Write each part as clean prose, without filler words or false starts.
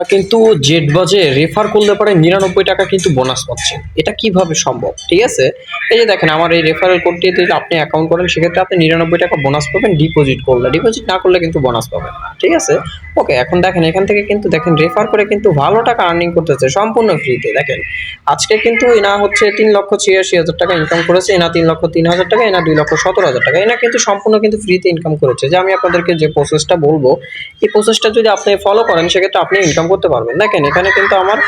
কিন্তু জেটবাজে রেফার করলে পরে ৯৯ টাকা কিন্তু বোনাস পাচ্ছেন। এটা কিভাবে সম্ভব? ঠিক আছে? এই যে দেখেন আমার এই রেফারেল কোডটি যদি আপনি অ্যাকাউন্ট করেন সেক্ষেত্রে আপনি ৯৯ টাকা বোনাস পাবেন ডিপোজিট করলে। ডিপোজিট না করলে কিন্তু বোনাস পাবেন না। ঠিক আছে? ওকে, এখন দেখেন এখান থেকে কিন্তু দেখেন রেফার করে কিন্তু ভালো টাকা আর্নিং করতেছে সম্পূর্ণ ফ্রিতে। দেখেন আজকে কিন্তু এনা হচ্ছে ৩,৮৬,০০০ টাকা ইনকাম করেছে, এনা ৩,০০,০০০ টাকা, এনা ২,১৭,০০০ টাকা। এনা কিন্তু সম্পূর্ণ কিন্তু ফ্রিতে ইনকাম করেছে। যে আমি আপনাদেরকে যে প্রসেসটা বলবো, এই প্রসেসটা যদি আপনি ফলো করেন সেক্ষেত্রে আপনি ইনকাম করতে পারবেন। দেখেন এখানে কিন্তু আমার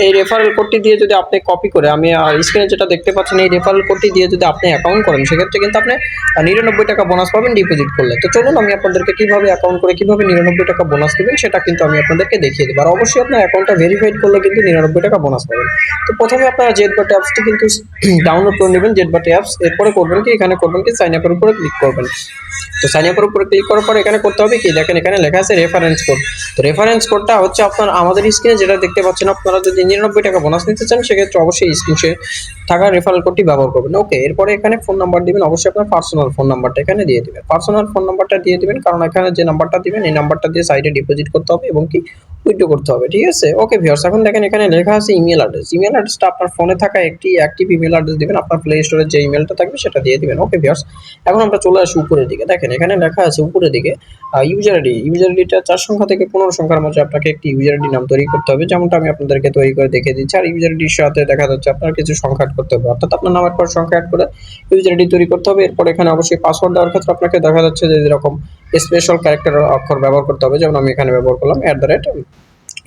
এই রেফারেল কোডটি দিয়ে যদি আপনি কপি করে আমি স্ক্রিনে যেটা দেখতে পাচ্ছেন এই রেফারেল কোডটি দিয়ে যদি আপনি অ্যাকাউন্ট করেন সেক্ষেত্রে কিন্তু আপনি ৯৯ টাকা বোনাস পাবেন ডিপোজিট করলে। তো চলুন আমি আপনাদেরকে কিভাবে অ্যাকাউন্ট করে কিভাবে ৯৯ টাকা বোনাস দিবেন সেটা কিন্তু আমি আপনাদেরকে দেখিয়ে দেবো। আর অবশ্যই আপনার অ্যাকাউন্টটা ভেরিফাইড করলে কিন্তু ৯৯ টাকা বোনাস পাবেন। তো প্রথমে আপনারা জেটবাট অ্যাপসটি কিন্তু ডাউনলোড করে নেবেন, জেটবাট অ্যাপস। এরপরে করবেন কি, এখানে করবেন কি সাইন আপের উপরে ক্লিক করবেন। তো সাইন আপের উপরে ক্লিক করার পর এখানে করতে হবে কি, দেখেন এখানে লেখা আছে রেফারেন্স কোড। তো রেফারেন্স কোডটা হচ্ছে আপনার আমাদের স্ক্রিনে যেটা দেখতে পাচ্ছেন, আপনারা যদি ৯৯ টাকা বোনাস নিতে চান সেক্ষেত্রে অবশ্যই স্ক্রিনে থাকা রেফারেল কোডটি ব্যবহার করবেন। ওকে, এরপরে এখানে ফোন নাম্বার দিবেন, অবশ্যই আপনার পার্সোনাল ফোন নাম্বারটা এখানে দিয়ে দিবেন। পার্সোনাল ফোন নাম্বারটা দিয়ে দিবেন, কারণ এখানে যে নাম্বারটা দিবেন এই নাম্বারটা দিয়ে সাইডে ডিপোজিট করতে হবে এবং কি উইথড্র করতে হবে। ঠিক আছে? ওকে ভিউয়ার্স, এখন দেখেন এখানে লেখা আছে ইমেল অ্যাড্রেস। ইমেল অ্যাড্রেসটা আপনার ফোনে থাকা একটি অ্যাক্টিভ ইমেল অ্যাড্রেস দিবেন, আপনার প্লে স্টোরে যে ইমেলটা থাকবে সেটা দিয়ে দিবেন। ওকে ভিউয়ার্স, এখন আমরা চলে আসি উপরের দিকে। দেখেন এখানে লেখা আছে উপরের দিকে ইউজার আইডি। ইউজার আইডিটা ৪ সংখ্যা থেকে ১৫ সংখ্যার মাঝে আপনাকে একটি ইউজার আইডি নাম তৈরি করতে হবে, যেমনটা আমি আপনাদেরকে তৈরি করে দেখিয়ে দিচ্ছি। আর ইউজার আইডির সাথে দেখা যাচ্ছে আপনার কিছু সংখ্যা অ্যাড করতে হবে, অর্থাৎ আপনার নামের পর সংখ্যা অ্যাড করে ইউজার আইডি তৈরি করতে হবে। এরপর এখানে অবশ্যই পাসওয়ার্ড দেওয়ার ক্ষেত্রে আপনাকে দেখা যাচ্ছে যে এরকম স্পেশাল ক্যারেক্টার অক্ষর ব্যবহার করতে হবে, যেমন আমি এখানে ব্যবহার করলাম @।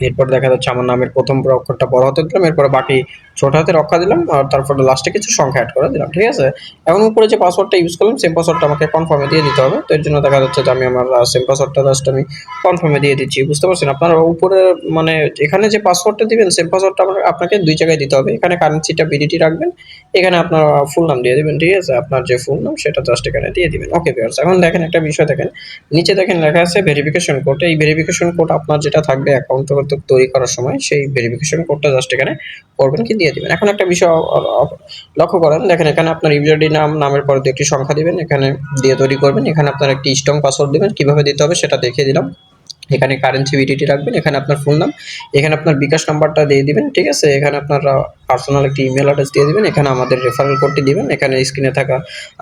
এরপর দেখা যাচ্ছে আমার নামের প্রথম অক্ষরটা বড় হাতে দিলাম, এরপরে বাকি ছোট হাতের অক্ষর দিলাম, আর তারপরে লাস্টে কিছু সংখ্যা অ্যাড করে দিলাম। ঠিক আছে? এখন উপরে যে পাসওয়ার্ডটা ইউজ করলাম সেম পাসওয়ার্ডটা আমাকে কনফার্মে দিয়ে দিতে হবে। তো এর জন্য দেখা যাচ্ছে যে আমি আমার সেম পাসওয়ার্ডটা জাস্ট আমি কনফার্মে দিয়ে দিচ্ছি। বুঝতে পারছেন? আপনারা উপরে মানে এখানে যে পাসওয়ার্ডটা দিবেন সেম পাসওয়ার্ডটা আপনাকে ২ জায়গায় দিতে হবে। এখানে কারেন্সিটা বিডিটি রাখবেন, এখানে আপনার ফুল নাম দিয়ে দিবেন। ঠিক আছে? আপনার যে ফুল নাম সেটা জাস্ট এখানে দিয়ে দিবেন। ওকে ভিউয়ার্স, এখন দেখেন একটা বিষয় দেখেন, নিচে দেখেন লেখা আছে ভেরিফিকেশন কোড। এই ভেরিফিকেশন কোড আপনার যেটা থাকবে অ্যাকাউন্ট তৈরি করার সময় সেই ভেরিফিকেশন কোডটা জাস্ট এখানে করবেন কি দিয়ে দিবেন। এখন একটা বিষয় লক্ষ্য করেন, দেখেন এখানে আপনার ইউজার আইডি নামের পরে একটি সংখ্যা দিবেন, এখানে দিয়ে তৈরি করবেন। এখানে আপনার একটি স্ট্রং পাসওয়ার্ড দিবেন, কিভাবে দিতে হবে সেটা দেখিয়ে দিলাম। এখানে কারেন্সি বিডিটি রাখবেন, এখানে আপনার ফুল নাম, এখানে আপনার বিকাশ নাম্বারটা দিয়ে দিবেন। ঠিক আছে? এখানে আপনার পার্সোনাল একটি ইমেল অ্যাড্রেস দিয়ে দিবেন, এখানে আমাদের রেফারেল কোডটি দিবেন, এখানে স্ক্রিনে থাকা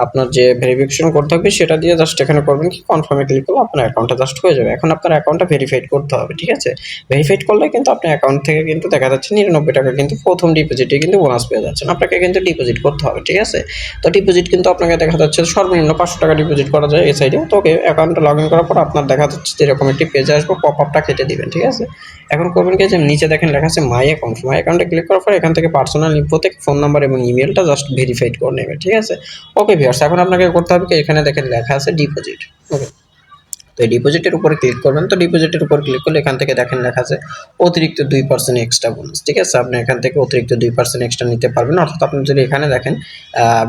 আপনার যে ভেরিফিকেশন কোড থাকবে সেটা দিয়ে জাস্ট এখানে করবেন কি কনফার্মে ক্লিক করলে আপনার অ্যাকাউন্টটা জাস্ট হয়ে যাবে। এখন আপনার অ্যাকাউন্টটা ভেরিফাইড করতে হবে। ঠিক আছে? ভেরিফাইড করলে কিন্তু আপনার অ্যাকাউন্ট থেকে কিন্তু দেখা যাচ্ছে ৯৯ টাকা কিন্তু প্রথম ডিপোজিটে কিন্তু বোনাস পেয়ে যাচ্ছেন। আপনাকে কিন্তু ডিপোজিট করতে হবে। ঠিক আছে? তো ডিপোজিট কিন্তু আপনাকে দেখা যাচ্ছে সর্বনিম্ন ৫০০ টাকা ডিপোজিট করা যায় এই সাইডে। তো ওকে, অ্যাকাউন্টটা লগ ইন করার পর আপনার দেখা যাচ্ছে যে এরকম একটি পেজে আসবে, পপ আপটা কেটে দিবেন। ঠিক আছে? এখন করবেন কি, যে নিচে দেখেন লেখা আছে মাই অ্যাকাউন্ট। মাই অ্যাকাউন্টে ক্লিক করার পর এখান থেকে পার্সোনাল ইনফো থেকে ফোন নাম্বার এবং ইমেলটা জাস্ট ভেরিফাইড করে নেবেন। ঠিক আছে? ওকে ভিউয়ার্স, এখন আপনাকে করতে হবে কি, এখানে দেখেন লেখা আছে ডিপোজিট। ওকে, তো এই ডিপোজিটের উপরে ক্লিক করবেন। তো ডিপোজিটের উপর ক্লিক করলে এখান থেকে দেখেন লেখা আছে অতিরিক্ত ২% এক্সট্রা বোনাস। ঠিক আছে? আপনি এখান থেকে অতিরিক্ত ২% এক্সট্রা নিতে পারবেন। অর্থাৎ আপনি যদি এখানে দেখেন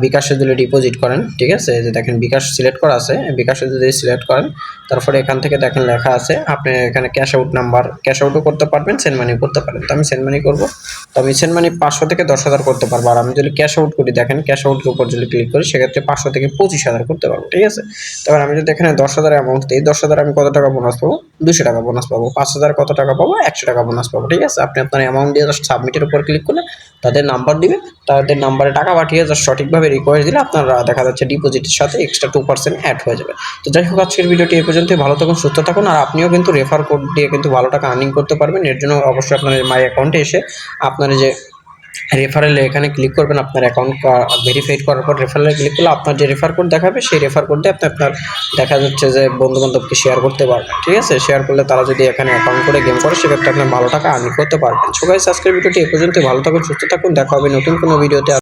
বিকাশে যদি ডিপোজিট করেন, ঠিক আছে, যে দেখেন বিকাশ সিলেক্ট করা আছে, বিকাশে যদি সিলেক্ট করেন তারপরে এখান থেকে দেখেন লেখা আছে আপনি এখানে ক্যাশ আউট নাম্বার, ক্যাশ আউটও করতে পারবেন, সেন্ড মানি করতে পারেন। তো আমি সেন্ড মানি করবো। তো আমি সেন্ড মানি ৫০০ থেকে ১০,০০০ করতে পারবো। আর আমি যদি ক্যাশ আউট করি, দেখেন ক্যাশ আউটের উপর যদি ক্লিক করি সেক্ষেত্রে ৫০০ থেকে ২৫,০০০ করতে পারবো। ঠিক আছে? তারপর আমি যদি এখানে ১০,০০০ অ্যামাউন্ট দিই, ১০,০০০ আমি কত টাকা বোনাস পাবো? ২০০ টাকা বোনাস পাবো। ৫,০০০ কত টাকা পাবো? ১০০ টাকা বোনাস পাবো। ঠিক আছে? আপনি আপনার অ্যামাউন্ট দিয়ে জাস্ট সাবমিটের উপর ক্লিক করলে তাদের নাম্বার দিবে, তাদের নাম্বারে টাকা পাঠিয়ে জাস্ট সঠিকভাবে রিকোয়েস্ট দিলে আপনার দেখা যাচ্ছে ডিপোজিটের সাথে এক্সট্রা 2% অ্যাড হয়ে যাবে। তো যাই হোক, আজকের ভিডিওটি এই পর্যন্তই। ভালো থাকুন, সুস্থ থাকুন। আর আপনিও কিন্তু রেফার কোড দিয়ে কিন্তু ভালো টাকা আর্নিং করতে পারবেন। এর জন্য অবশ্যই আপনার মাই অ্যাকাউন্টে এসে আপনার যে রেফারেলে এখানে ক্লিক করবেন, আপনার অ্যাকাউন্ট ভেরিফাইড করার পর রেফারেলে ক্লিক করলে আপনার যে রেফার কোড দেখাবে সেই রেফার কোড দিয়ে আপনি আপনার দেখা যাচ্ছে যে বন্ধু-বান্ধবকে শেয়ার করতে পারবেন। ঠিক আছে? শেয়ার করলে তারা যদি এখানে অ্যাকাউন্ট করে গেম করে সেক্ষেত্রে আপনি ভালো টাকা আর্নিং করতে পারবেন। সো গাইস, আজকের ভিডিওটি এই পর্যন্তই। ভালো থাকুন, সুস্থ থাকুন। দেখা হবে নতুন কোনো ভিডিওতে।